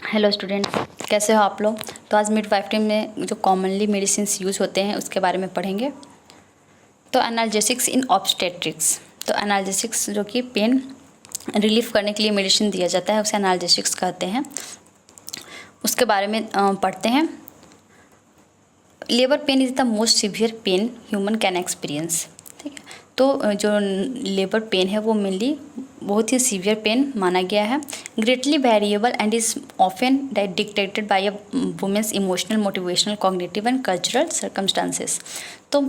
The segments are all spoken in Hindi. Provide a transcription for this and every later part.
हेलो स्टूडेंट्स, कैसे हो आप लोग। तो आज मिडवाइफरी में जो कॉमनली मेडिसिन यूज़ होते हैं उसके बारे में पढ़ेंगे। तो एनाल्जेसिक्स इन ऑब्स्टेट्रिक्स। तो एनाल्जेसिक्स जो कि पेन रिलीफ करने के लिए मेडिसिन दिया जाता है उसे एनाल्जेसिक्स कहते हैं। उसके बारे में पढ़ते हैं। Labour pain is the most severe pain human can experience. ठीक है, तो जो लेबर पेन है वो मेनली बहुत ही सीवियर पेन माना गया है। Greatly variable and is often dictated by a women's emotional, motivational, cognitive and cultural circumstances. तो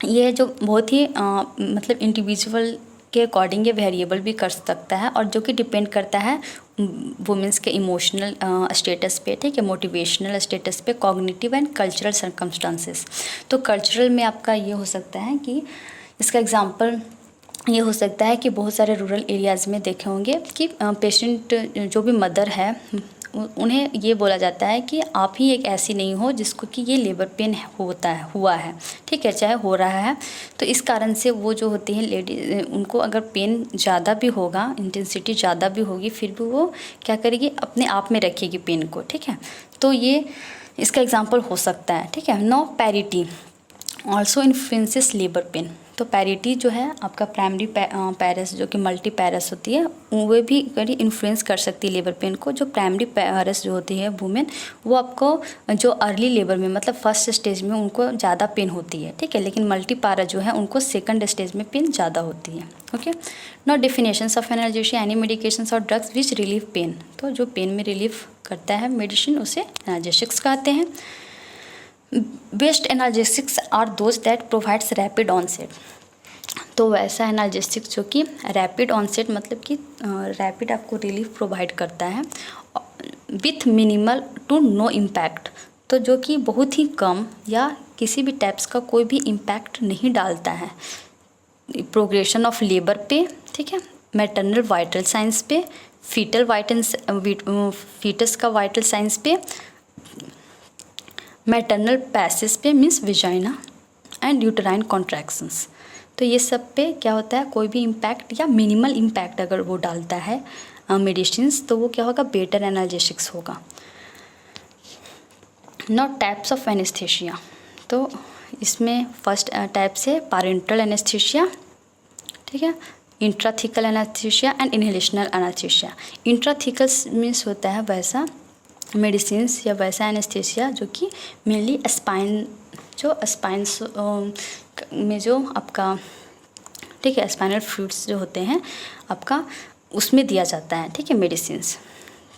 ये जो बहुत ही मतलब इंडिविजुअल के अकॉर्डिंग ये वेरिएबल भी कर सकता है और जो कि डिपेंड करता है वुमेंस के इमोशनल स्टेटस पे, ठीक है, मोटिवेशनल स्टेटस पे, कॉग्निटिव एंड कल्चरल सर्कमस्टांसेस। तो कल्चरल में आपका ये हो सकता है कि इसका एग्जांपल ये हो सकता है कि बहुत सारे रूरल एरियाज़ में देखे होंगे कि पेशेंट जो भी मदर है उन्हें ये बोला जाता है कि आप ही एक ऐसी नहीं हो जिसको कि ये लेबर पेन हुआ है, ठीक है, चाहे हो रहा है। तो इस कारण से वो जो होती है लेडी, उनको अगर पेन ज़्यादा भी होगा, इंटेंसिटी ज़्यादा भी होगी, फिर भी वो क्या करेगी, अपने आप में रखेगी पेन को, ठीक है। तो ये इसका एग्जाम्पल हो सकता है, ठीक है। No parity also influences labour pain. तो पैरिटी जो है आपका प्राइमरी पैरस जो कि मल्टी पैरस होती है वो भी कभी इन्फ्लुएंस कर सकती है लेबर पेन को। जो प्राइमरी पैरस जो होती है वुमेन, वो आपको जो अर्ली लेबर में मतलब फर्स्ट स्टेज में उनको ज़्यादा पेन होती है, ठीक है, लेकिन मल्टी पैरस जो है उनको सेकंड स्टेज में पेन ज़्यादा होती है। Okay, no definitions of analgesia any medications और ड्रग्स विच रिलीव पेन। तो जो पेन में रिलीफ करता है मेडिसिन उसे एनाल्जेसिक्स कहते हैं। Best analgesics are those that provides rapid onset. तो वैसा एनाल्जेसिक्स जो कि रैपिड ऑनसेट मतलब कि रैपिड आपको रिलीफ प्रोवाइड करता है with minimal to no impact. तो जो कि बहुत ही कम या किसी भी टाइप्स का कोई भी इम्पैक्ट नहीं डालता है प्रोग्रेशन ऑफ लेबर पे, ठीक है, मैटरनल वाइटल साइंस पे, फीटस का वाइटल साइंस पे, मैटरनल पैसेज पे means vagina and uterine contractions. तो ये सब पे क्या होता है, कोई भी इम्पैक्ट या मिनिमल इम्पैक्ट अगर वो डालता है मेडिसिन्स तो वो क्या होगा, बेटर एनाल्जेसिक्स होगा। Not types of anaesthesia. तो इसमें फर्स्ट टाइप से पैरेंटल एनेस्थीसिया, ठीक है, intrathecal anaesthesia and inhalational anaesthesia. Intrathecal means होता है वैसा मेडिसिन्स या वैसा एनेस्थीसिया जो कि मेनली स्पाइन में जो आपका, ठीक है, स्पाइनल फ्लूइड्स जो होते हैं आपका उसमें दिया जाता है, ठीक है, मेडिसिन्स,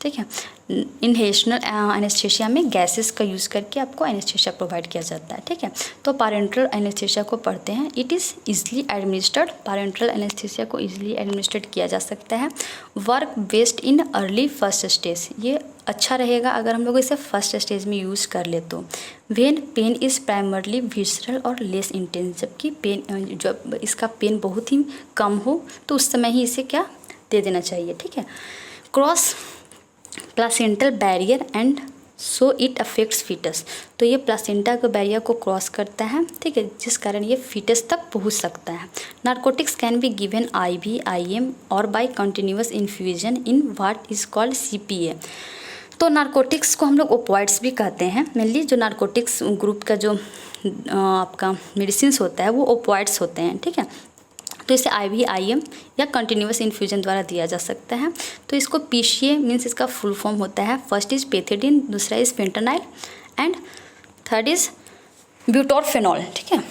ठीक है। इनहेलेशनल एनेस्थीसिया में गैसेस का यूज़ करके आपको एनेस्थीसिया प्रोवाइड किया जाता है, ठीक है। तो पैरेंटल एनेस्थीसिया को पढ़ते हैं। It is easily administered. Parental anaesthesia को इजली एडमिनिस्ट्रेट किया जा सकता है। Work best in early first stage. ये अच्छा रहेगा अगर हम लोग इसे फर्स्ट स्टेज में यूज़ कर ले तो। When pain is primarily visceral और लेस इंटेंस। जबकि पेन जब इसका पेन बहुत ही कम हो तो उस समय ही इसे क्या दे देना चाहिए, ठीक है। Cross placental barrier and so it affects foetus. तो ये प्लासेंटा के बैरियर को क्रॉस करता है, ठीक है, जिस कारण ये फीटस तक पहुंच सकता है। Narcotics can be given IV, IM और by continuous infusion in what is called CPA। तो नार्कोटिक्स को हम लोग ओपॉइड्स भी कहते हैं। मेनली जो नार्कोटिक्स ग्रुप का जो आपका मेडिसिन्स होता है वो ओपॉइड्स होते हैं, ठीक है। तो इसे IV, IM या कंटिन्यूअस इन्फ्यूजन द्वारा दिया जा सकता है। तो इसको PCA मीन्स इसका फुल फॉर्म होता है, फर्स्ट इज पेथिडिन, दूसरा is fentanyl and third is butorphanol, ठीक है।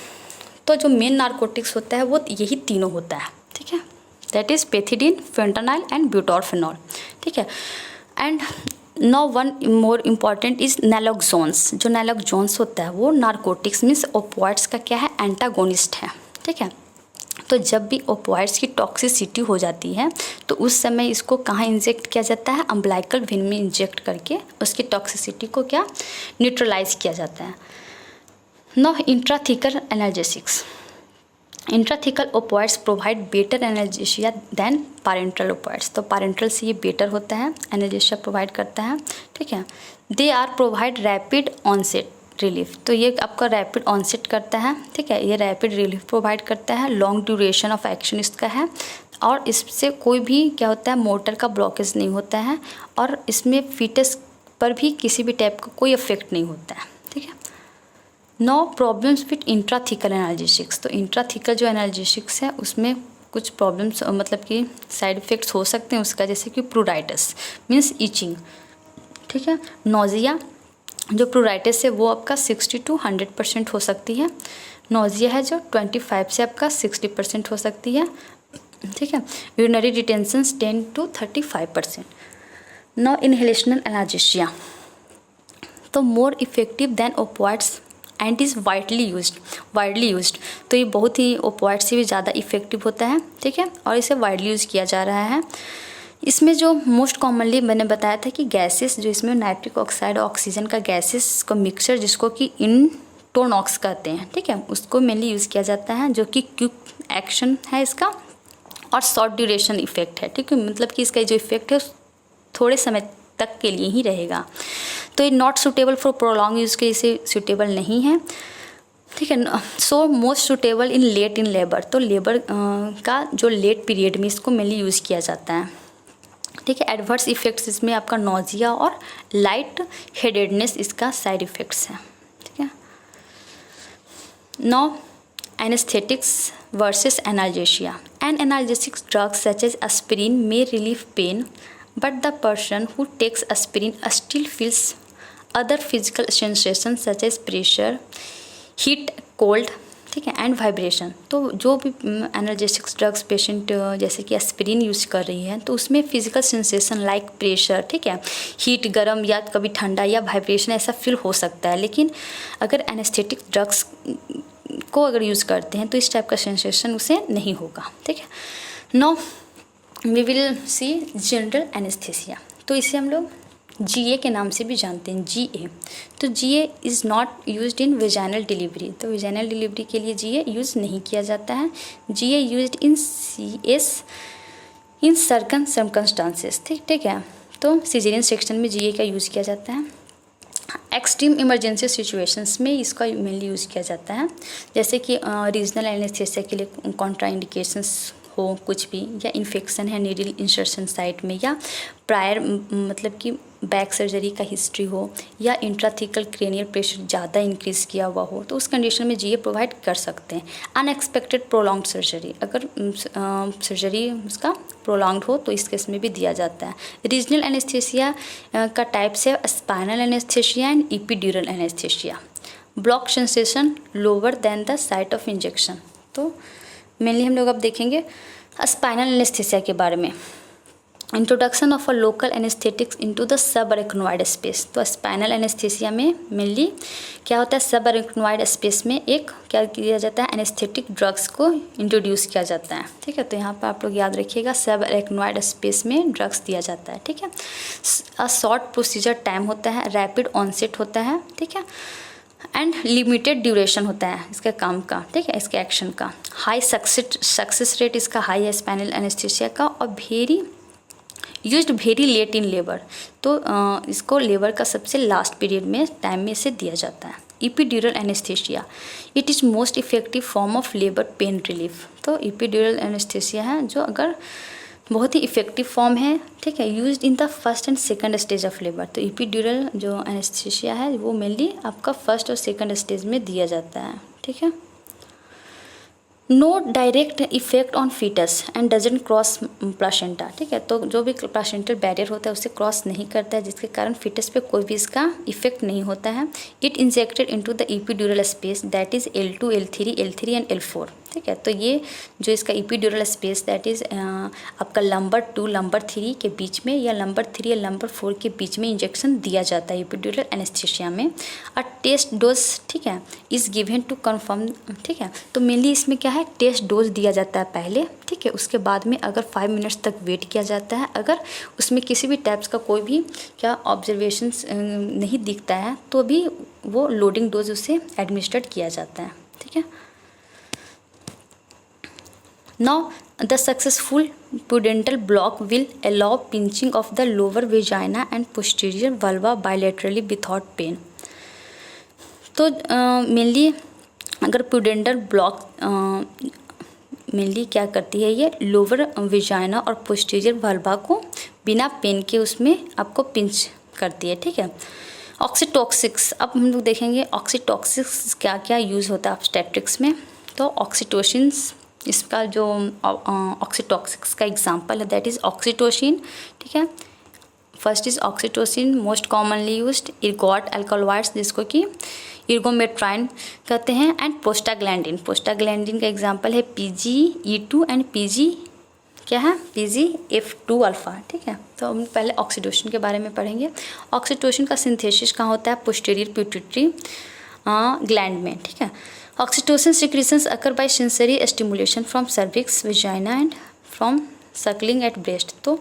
तो जो मेन नार्कोटिक्स होता है वो यही तीनों होता है, ठीक है, that is pethidine, fentanyl and butorphanol, ठीक है। And no one more important is naloxones. जो नैलोक्सोन्स होता है वो नार्कोटिक्स मीन्स ओपॉइड्स का क्या है, एंटागोनिस्ट है, ठीक है। तो जब भी ओपॉइड्स की टॉक्सिसिटी हो जाती है तो उस समय इसको कहाँ इंजेक्ट किया जाता है, अम्बिलाइकल वेन में इंजेक्ट करके उसकी टॉक्सिसिटी को क्या न्यूट्रलाइज किया जाता है। No intrathecal analgesics. Intrathecal opioids provide better analgesia than parental opioids. तो पैरेंटल से ये बेटर होता है, एनाल्जेसिया प्रोवाइड करता है, ठीक है। They are provide rapid onset relief. तो ये आपका रैपिड ऑनसेट करता है, ठीक है, ये रैपिड रिलीफ प्रोवाइड करता है। लॉन्ग ड्यूरेशन ऑफ एक्शन इसका है और इससे कोई भी क्या होता है, मोटर का ब्लॉकेज नहीं होता है और इसमें फीटस पर भी किसी भी टाइप का कोई इफेक्ट नहीं होता है, ठीक है। No problems with intrathecal analgesics, तो इंट्राथिकल जो एनाल्जेसिक्स है उसमें कुछ प्रॉब्लम्स मतलब कि साइड इफ़ेक्ट्स हो सकते हैं उसका, जैसे कि प्रूराइटिस मीन्स ईचिंग, ठीक है। नोजिया, जो प्रूराइटिस है वो आपका 60 to 100% हो सकती है। नोजिया है जो 25 से आपका 60% हो सकती है, ठीक है। Urinary detentions 10 to 35%। No inhalational analgesia, तो more effective than opiates and is widely used, तो ये बहुत ही ओपिएट से भी ज़्यादा इफेक्टिव होता है, ठीक है, और इसे वाइडली यूज़ किया जा रहा है। इसमें जो मोस्ट कॉमनली मैंने बताया था कि गैसेस, जो इसमें नाइट्रिक ऑक्साइड और ऑक्सीजन का गैसेस का मिक्सचर जिसको कि इंटोनॉक्स कहते हैं, ठीक है, उसको मेनली यूज़ किया जाता है, जो कि क्विक एक्शन है इसका और शॉर्ट ड्यूरेशन इफेक्ट है, ठीक है, मतलब कि इसका जो इफेक्ट है थोड़े समय तक के लिए ही रहेगा। तो ये not suitable for prolong use के, इसे सूटेबल नहीं है, ठीक है। सो मोस्ट सूटेबल इन लेबर, तो लेबर का जो लेट पीरियड में इसको मेनली यूज़ किया जाता है, ठीक है। एडवर्स इफेक्ट्स इसमें आपका नोजिया और लाइट हेडेडनेस इसका साइड इफ़ेक्ट्स है, ठीक है। No anaesthetics versus analgesia, an analgesic drugs such as aspirin may relieve pain but the person who takes aspirin still feels other physical sensations such as pressure, heat, cold, ठीक है, एंड वाइब्रेशन। तो जो भी एनाल्जेसिक्स ड्रग्स पेशेंट जैसे कि एस्पिरिन यूज़ कर रही है तो उसमें फिजिकल सेंसेशन लाइक प्रेशर, ठीक है, हीट, गर्म या कभी ठंडा या वाइब्रेशन ऐसा फील हो सकता है। लेकिन अगर एनेस्थेटिक ड्रग्स को अगर यूज़ करते हैं तो इस टाइप का सेंसेशन उसे नहीं होगा, ठीक है। No we will see general anaesthesia, तो इसे हम लोग GA के नाम से भी जानते हैं, GA। तो GA is not used in vaginal delivery, तो वेजाइनल डिलीवरी के लिए GA यूज़ नहीं किया जाता है। GA used in CS in circum circumstances, ठीक है, तो सिजेरियन सेक्शन में GA का यूज़ किया जाता है। एक्सट्रीम इमरजेंसी सिचुएशंस में इसका मेनली यूज़ किया जाता है, जैसे कि रीजनल एनेस्थीसिया के लिए कॉन्ट्राइंडिकेशंस हो कुछ भी, या इन्फेक्शन है नीडल इंसर्शन साइट में, या प्रायर मतलब कि बैक सर्जरी का हिस्ट्री हो, या इंट्राथिकल क्रेनियल प्रेशर ज़्यादा इंक्रीज़ किया हुआ हो, तो उस कंडीशन में GA प्रोवाइड कर सकते हैं। अनएक्सपेक्टेड प्रोलॉन्ग्ड सर्जरी, अगर सर्जरी उसका प्रोलॉन्ग्ड हो तो इस केस में भी दिया जाता है। रीजनल एनेस्थीसिया का टाइप्स है spinal anaesthesia and epidural anaesthesia. Block sensation lower than the site of injection, तो मेनली हम लोग अब देखेंगे स्पाइनल एनेस्थीसिया के बारे में। Introduction of a local anaesthetics into the sub arachnoid space, तो स्पाइनल एनेस्थीसिया में मेनली क्या होता है, सब अरेक्नोइड स्पेस में एक क्या किया जाता है, एनेस्थेटिक ड्रग्स को इंट्रोड्यूस किया जाता है, ठीक है। तो यहाँ पर आप लोग याद रखिएगा सब अरेक्नोइड स्पेस में ड्रग्स दिया जाता है, ठीक है। अ शॉर्ट प्रोसीजर टाइम होता है, रैपिड ऑनसेट होता है, ठीक है, एंड लिमिटेड ड्यूरेशन होता है इसके काम का, ठीक है, इसके एक्शन का। हाई सक्सेस रेट इसका हाई है स्पाइनल एनेस्थीसिया का, और used very late in labour, तो इसको लेबर का सबसे लास्ट पीरियड में टाइम में से दिया जाता है। Epidural anaesthesia, it is most effective form of labour pain relief, तो एपिड्यूरल एनेस्थीसिया है जो अगर बहुत ही इफेक्टिव फॉर्म है, ठीक है, used in the first and second stage of labour. तो एपिड्यूरल जो एनेस्थीसिया है वो मेनली आपका फर्स्ट और सेकंड स्टेज में दिया जाता है, ठीक है। No direct effect on foetus and doesn't cross placenta, ठीक है, तो जो भी प्लासेंटल बैरियर होता है उसे क्रॉस नहीं करता है, जिसके कारण फीटस पे कोई भी इसका इफेक्ट नहीं होता है। It injected into the epidural space that is L2, L3 and L4, ठीक है। तो ये जो इसका एपिड्यूरल स्पेस दैट इज़ आपका नंबर 2 नंबर 3 के बीच में, या नंबर 3 या नंबर 4 के बीच में इंजेक्शन दिया जाता है एपिड्यूरल एनेस्थीसिया में। अ टेस्ट डोज, ठीक है, इज़ गिवन टू कन्फर्म, ठीक है। तो मेनली इसमें क्या है, टेस्ट डोज दिया जाता है पहले, ठीक है, उसके बाद में अगर 5 मिनट्स तक वेट किया जाता है, अगर उसमें किसी भी टाइप्स का कोई भी क्या ऑब्जर्वेशंस नहीं दिखता है तो भी वो लोडिंग डोज उसे एडमिनिस्ट्रेट किया जाता है, ठीक है। Now the successful pudendal block will allow pinching of the lower vagina and posterior vulva bilaterally without pain। तो मेनली अगर पुडेंडल ब्लॉक मेनली क्या करती है, ये लोअर वेजाइना और पोस्टीरियर वल्वा को बिना पेन के उसमें आपको पिंच करती है, ठीक है। ऑक्सीटॉक्सिक्स, अब हम लोग देखेंगे ऑक्सीटॉक्सिक्स क्या क्या यूज़ होता है ऑब्स्टेट्रिक्स में। तो ऑक्सीटोसिन्स, इसका जो ऑक्सीटॉक्सिक्स का एग्जांपल है दैट इज़ ऑक्सीटोसिन, ठीक है। First is oxytocin, most commonly used, ergot alkaloids जिसको कि इर्गोमेट्राइन कहते हैं, एंड प्रोस्टाग्लैंडिन। प्रोस्टाग्लैंडिन का एग्जांपल है PGE2 एंड PG क्या है PGF2 अल्फा, ठीक है। तो हम पहले ऑक्सीटोसिन के बारे में पढ़ेंगे। ऑक्सीटोसिन का सिंथेसिस कहाँ होता है, पोस्टीरियर पिट्यूटरी ग्लैंड में, ठीक है। Oxytocin secretions occur by sensory stimulation from cervix, vagina and from suckling at breast. तो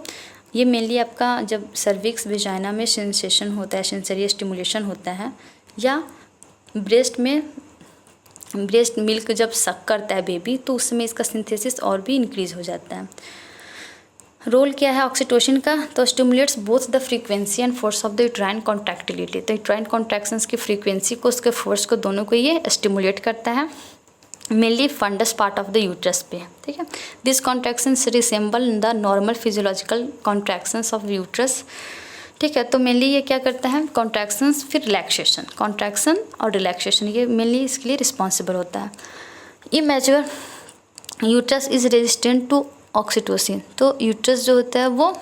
ये मेनली आपका जब सर्विक्स वेजाइना में सेंसेशन होता है, सेंसरी स्टिमुलेशन होता है, या ब्रेस्ट में ब्रेस्ट मिल्क जब सक करता है बेबी, तो उस समय इसका सिंथेसिस और भी इंक्रीज हो जाता है। रोल क्या है ऑक्सीटोसिन का, तो stimulates both the frequency and force of the uterine contractility. तो यूट्राइन कॉन्ट्रैक्शंस की फ्रीक्वेंसी को, उसके फोर्स को, दोनों को ये स्टिमुलेट करता है, mainly fundus part of the uterus पे, ठीक है। This contractions resemble the normal physiological contractions of uterus, ठीक है। तो मेनली ये क्या करता है, कॉन्ट्रैक्शंस फिर रिलैक्सेशन, कॉन्ट्रैक्शन और रिलैक्सेशन, ये मेनली इसके लिए रिस्पॉन्सिबल होता है। Immature uterus is resistant to oxytocin. तो यूट्रस जो होता है वो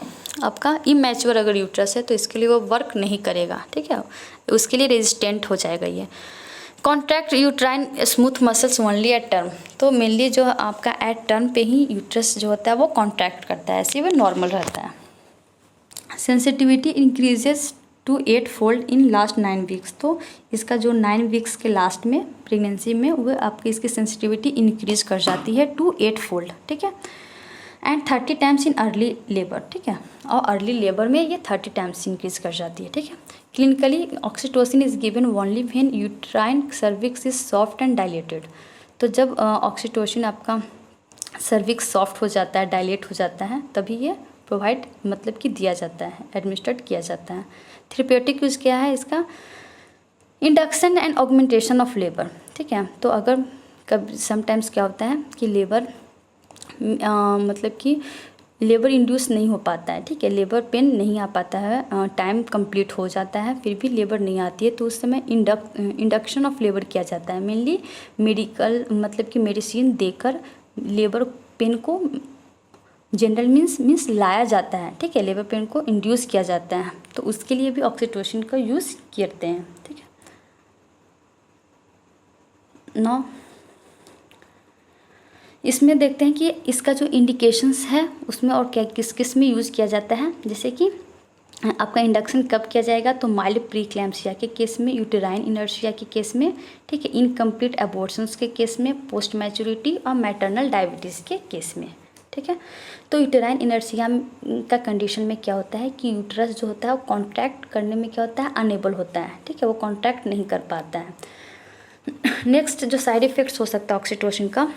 आपका इमैच्योर अगर यूट्रस है तो इसके लिए वो वर्क नहीं करेगा, ठीक है, उसके लिए रेजिस्टेंट हो जाएगा ये। Contract uterine smooth muscles only at term. तो मेनली जो आपका एट टर्म पे ही यूट्रस जो होता है वो कॉन्ट्रैक्ट करता है, ऐसे वो नॉर्मल रहता है। Sensitivity increases to 8 fold in last 9 weeks. तो इसका जो 9 वीक्स के लास्ट में प्रेगनेंसी में वो आपकी इसकी सेंसिटिविटी इंक्रीज कर जाती है टू 8 फोल्ड, ठीक है। And 30 times in early labour, ठीक है, और अर्ली लेबर में ये 30 टाइम्स इंक्रीज कर जाती है, ठीक है। Clinically oxytocin is given only when uterine cervix is soft and dilated. तो जब ऑक्सीटोसिन आपका सर्विक्स सॉफ्ट हो जाता है, डायलेट हो जाता है, तभी ये प्रोवाइड मतलब कि दिया जाता है, एडमिनिस्ट्रेट किया जाता है। थेरेप्यूटिक यूज़ क्या है इसका, induction and augmentation of labour, ठीक है। तो अगर कब समटाइम्स क्या होता है कि लेबर मतलब कि लेबर इंड्यूस नहीं हो पाता है, ठीक है, लेबर पेन नहीं आ पाता है, टाइम कंप्लीट हो जाता है फिर भी लेबर नहीं आती है, तो उस समय इंडक्शन ऑफ लेबर किया जाता है। मेनली मेडिकल मतलब कि मेडिसिन देकर लेबर पेन को जनरल मीन्स लाया जाता है, ठीक है, लेबर पेन को इंड्यूस किया जाता है, तो उसके लिए भी ऑक्सीटोसिन का यूज़ करते हैं, ठीक है। नौ इसमें देखते हैं कि इसका जो इंडिकेशंस है उसमें और क्या किस किस में यूज़ किया जाता है। जैसे कि आपका इंडक्शन कब किया जाएगा, तो माइल्ड प्रीक्लैम्सिया के केस में, यूटेराइन इनर्शिया के केस में, ठीक है, इनकम्प्लीट एबॉर्शंस के केस में, पोस्ट मैच्योरिटी और मैटरनल डायबिटीज़ के केस में, ठीक है। तो यूटेराइन इनर्शिया का कंडीशन में क्या होता है कि यूट्रस जो होता है वो कॉन्ट्रैक्ट करने में क्या होता है, अनेबल होता है, ठीक है, वो कॉन्ट्रैक्ट नहीं कर पाता है। नेक्स्ट जो साइड इफ़ेक्ट्स हो सकता है ऑक्सीटोसिन का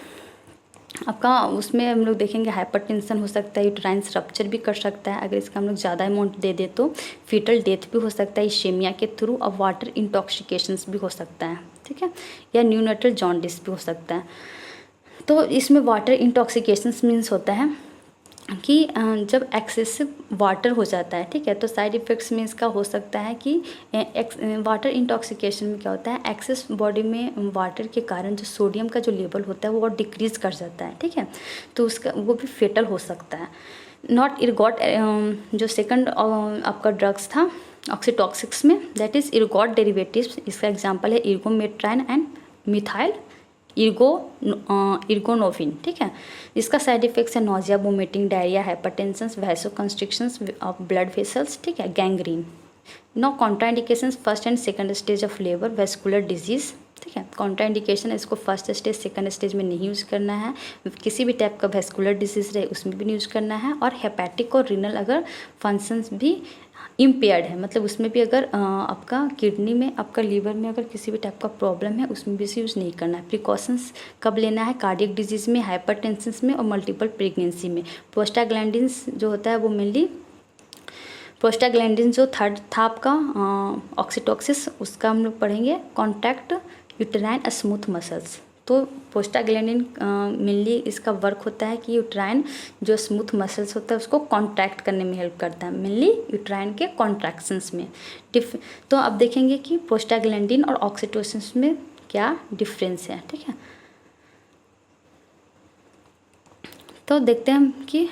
आपका, उसमें हम लोग देखेंगे हाइपरटेंशन हो सकता है, यूट्राइन रप्चर भी कर सकता है अगर इसका हम लोग ज़्यादा अमाउंट दे दे, तो फीटल डेथ भी हो सकता है इशेमिया के थ्रू, और वाटर इंटॉक्सिकेशंस भी हो सकता है, ठीक है, या न्यूनेटल जॉन्डिस भी हो सकता है। तो इसमें वाटर इंटॉक्सिकेशंस मीन्स होता है कि जब एक्सेसिव वाटर हो जाता है, ठीक है, तो साइड इफ़ेक्ट्स में इसका हो सकता है कि वाटर इंटॉक्सिकेशन में क्या होता है, एक्सेस बॉडी में वाटर के कारण जो सोडियम का जो लेवल होता है वो और डिक्रीज़ कर जाता है, ठीक है, तो उसका वो भी फेटल हो सकता है। नॉट इर्गॉट जो सेकंड आपका ड्रग्स था ऑक्सीटॉक्सिक्स में, दैट इज़ इर्गॉट डेरिवेटिव्स, इसका एग्जांपल है इर्गोमेट्राइन एंड मिथाइल इर्गोनोविन, ठीक है। इसका साइड इफेक्ट्स है nausea, vomiting, diarrhoea, hypertension, vasoconstrictions of blood vessels, ठीक है, gangrene. No contraindications first and second stage of labour, vascular disease, ठीक है। कॉन्ट्राइंडिकेशन इसको फर्स्ट स्टेज सेकंड स्टेज में नहीं यूज़ करना है, किसी भी टाइप का वेस्कुलर डिजीज़ रहे उसमें भी नहीं यूज़ करना है, और हेपेटिक और रीनल अगर फंक्शंस भी इम्पेयर्ड है, मतलब उसमें भी अगर आपका किडनी में, आपका लीवर में अगर किसी भी टाइप का प्रॉब्लम है उसमें भी इसे यूज़ नहीं करना है। प्रिकॉशंस कब लेना है, कार्डियक डिजीज़ में, हाइपरटेंशन में और मल्टीपल प्रेगनेंसी में। प्रोस्टाग्लैंडिन्स जो होता है वो मेनली प्रोस्टाग्लैंडिन जो थर्ड था आपका ऑक्सीटॉक्सिस, उसका हम लोग पढ़ेंगे कॉन्ट्रैक्ट यूटेराइन स्मूथ मसल्स। तो प्रोस्टाग्लैंडिन मेनली इसका वर्क होता है कि यूट्राइन जो स्मूथ मसल्स होता है उसको कॉन्ट्रैक्ट करने में हेल्प करता है, मेनली यूट्राइन के कॉन्ट्रैक्शंस में। तो अब देखेंगे कि प्रोस्टाग्लैंडिन और ऑक्सीटोसिन में क्या डिफरेंस है, ठीक है। तो देखते हैं कि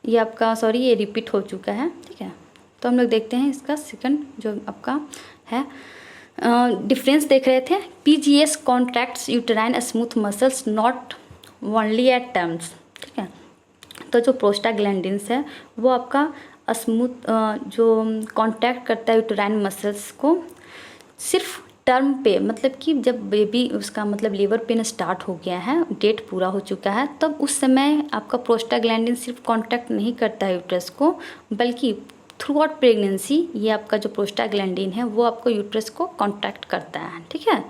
ये आपका ये रिपीट हो चुका है, ठीक है। तो हम लोग देखते हैं इसका सेकंड जो आपका है डिफरेंस देख रहे थे। PGS contracts uterine smooth muscles not only at terms, ठीक है। तो जो प्रोस्टाग्लैंडिन्स है वो आपका स्मूथ जो कॉन्ट्रैक्ट करता है यूटेराइन मसल्स को सिर्फ टर्म पे, मतलब कि जब बेबी उसका मतलब लेबर पेन स्टार्ट हो गया है, डेट पूरा हो चुका है, तब उस समय आपका प्रोस्टाग्लैंडिन सिर्फ कॉन्ट्रैक्ट नहीं करता है यूट्रस को, बल्कि थ्रू आउट प्रेगनेंसी ये आपका जो प्रोस्टाग्लैंडिन है वो आपको यूट्रस को कॉन्ट्रैक्ट करता है, ठीक है।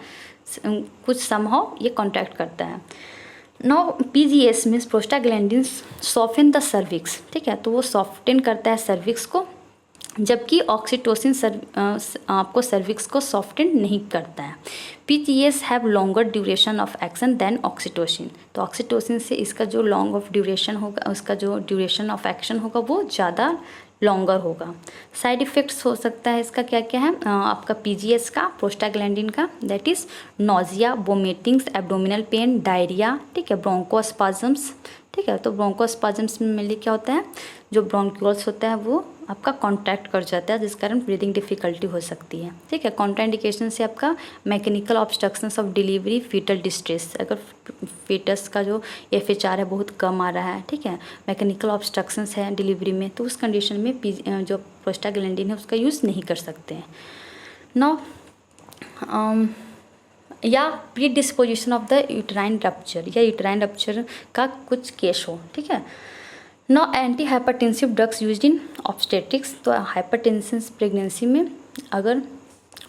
कुछ समहाउ ये कॉन्ट्रैक्ट करता है। Now PGS means prostaglandin soften the cervix, ठीक है। तो वो सॉफ्टन करता है सर्विक्स को, जबकि ऑक्सीटोसिन आपको सर्विक्स को सॉफ्टन नहीं करता है। PGS have longer duration of action then oxytocin. तो ऑक्सीटोसिन से इसका जो लॉन्ग ऑफ ड्यूरेशन होगा, उसका जो ड्यूरेशन ऑफ एक्शन होगा वो ज़्यादा लॉन्गर होगा। साइड इफ़ेक्ट्स हो सकता है इसका क्या क्या है आपका PGS का, प्रोस्टाग्लैंडिन का, that is nausea, vomitings, abdominal pain, diarrhoea, ठीक है, ब्रोंकोस्पाजम्स, ठीक है। तो ब्रोंकोस्पाजम्स में मेनली क्या होता है, जो ब्रोंक्यूल्स होता है वो आपका कॉन्ट्रैक्ट कर जाता है, जिस कारण ब्रीदिंग डिफिकल्टी हो सकती है, ठीक है। कॉन्ट्राइंडिकेशन से आपका mechanical obstructions of delivery, fetal distress, अगर फीटस का जो FHR है बहुत कम आ रहा है, ठीक है, मैकेनिकल ऑब्स्ट्रक्शंस है डिलीवरी में, तो उस कंडीशन में जो प्रोस्टाग्लैंडिन है उसका यूज़ नहीं कर सकते हैं। नाउ या predisposition of the uterine rupture, या यूटेराइन रप्चर का कुछ केस हो, ठीक है। No antihypertensive drugs used in obstetrics. तो हाइपरटेंशन प्रेगनेंसी में अगर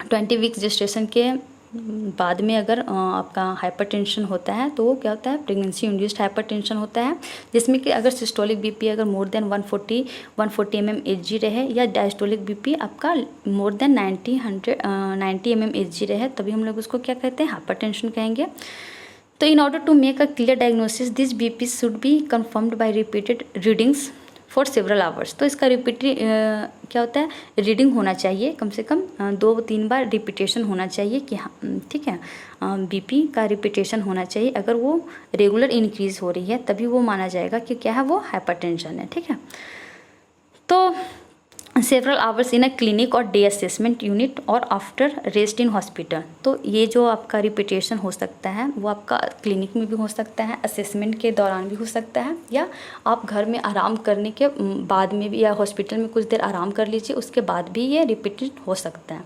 20 वीक जेस्टेशन के बाद में अगर आपका हाइपरटेंशन होता है तो वो क्या होता है, प्रेगनेंसी इंड्यूस्ड हाइपरटेंशन होता है, जिसमें कि अगर सिस्टोलिक BP अगर मोर देन 140 mmHg रहे, या डायस्टोलिक BP आपका मोर देन 90 mmHg रहे, तभी हम लोग उसको क्या कहते हैं, हाइपरटेंशन कहेंगे। तो in order to make a clear diagnosis this BP should be confirmed by repeated readings for several hours. तो इसका रिपीटेड क्या होता है, रीडिंग होना चाहिए, कम से कम 2-3 बार रिपीटेशन होना चाहिए कि हाँ, ठीक है, BP का रिपीटेशन होना चाहिए। अगर वो रेगुलर इंक्रीज हो रही है तभी वो माना जाएगा कि क्या है, वो हाइपरटेंशन है, ठीक है। तो several hours in a clinic और डे असेसमेंट यूनिट और आफ्टर रेस्ट इन हॉस्पिटल। तो ये जो आपका रिपीटेशन हो सकता है वो आपका क्लिनिक में भी हो सकता है, असेसमेंट के दौरान भी हो सकता है, या आप घर में आराम करने के बाद में भी, या हॉस्पिटल में कुछ देर आराम कर लीजिए उसके बाद भी ये रिपीटेड हो सकता है।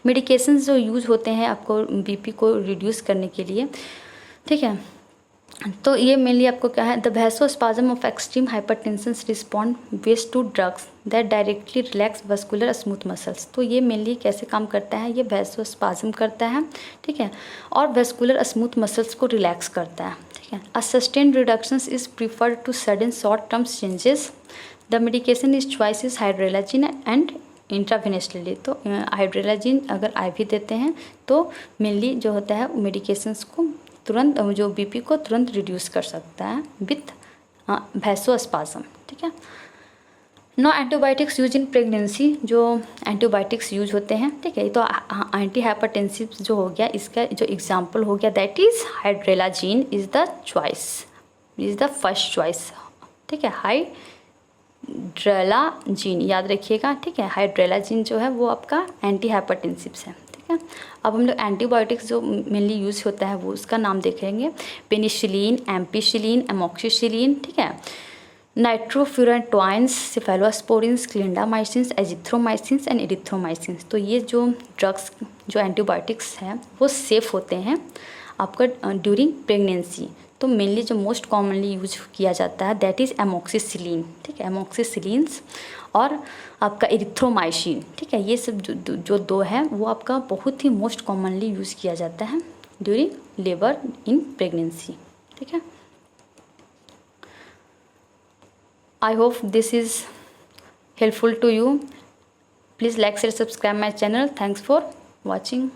मेडिकेशंस जो यूज़ होते हैं आपको BP को रिड्यूस करने के लिए, ठीक है, तो ये मेनली आपको क्या है, the vasospasm of extreme hypertension respond based to drugs that directly relax vascular smooth muscles. तो ये मेनली कैसे काम करता है, ये वैसोस्पाज्म करता है, ठीक है, और वस्कुलर स्मूथ मसल्स को रिलैक्स करता है, ठीक है। A sustained reductions is preferred to sudden short term changes. The medication is choice is hydralazine and intravenously. तो हाइड्रोलाजिन अगर IV देते हैं तो मेनली जो होता है मेडिकेशंस को तुरंत जो BP को तुरंत रिड्यूस कर सकता है विथ वैसोस्पाज्म, ठीक है। No antibiotics use in pregnancy. जो एंटीबायोटिक्स यूज होते हैं, ठीक है, तो एंटी हाइपरटेंसिव जो हो गया, इसका जो एग्जांपल हो गया that is hydralazine is the choice, is the first choice, ठीक है। हाइड्रोलाजिन याद रखिएगा, ठीक है, हाइड्रोलाजिन जो है वो आपका एंटी हाइपरटेंसिव है, ठीक है। अब हम लोग एंटीबायोटिक्स जो मेनली यूज़ होता है वो उसका नाम देखेंगे, पेनिसिलिन, एम्पिसिलिन, एमोक्सिसिलिन, ठीक है, नाइट्रोफ्यूरेंटोइंस, सेफेलोस्पोरिन्स, क्लिंडामाइसिन्स, एजिथ्रोमाइसिन्स एंड एरिथ्रोमाइसिन्स। तो ये जो ड्रग्स जो एंटीबायोटिक्स हैं वो सेफ़ होते हैं आपका ड्यूरिंग प्रेगनेंसी। तो मेनली जो मोस्ट कॉमनली यूज किया जाता है दैट इज़ एमोक्सिसिलिन, ठीक है, एमोक्सिसिलिन्स और आपका एरिथ्रोमाइसिन, ठीक है। ये सब जो दो है वो आपका बहुत ही मोस्ट कॉमनली यूज़ किया जाता है ड्यूरिंग लेबर इन प्रेगनेंसी, ठीक है। I hope this is helpful to you. Please like, share, subscribe my channel. Thanks for watching.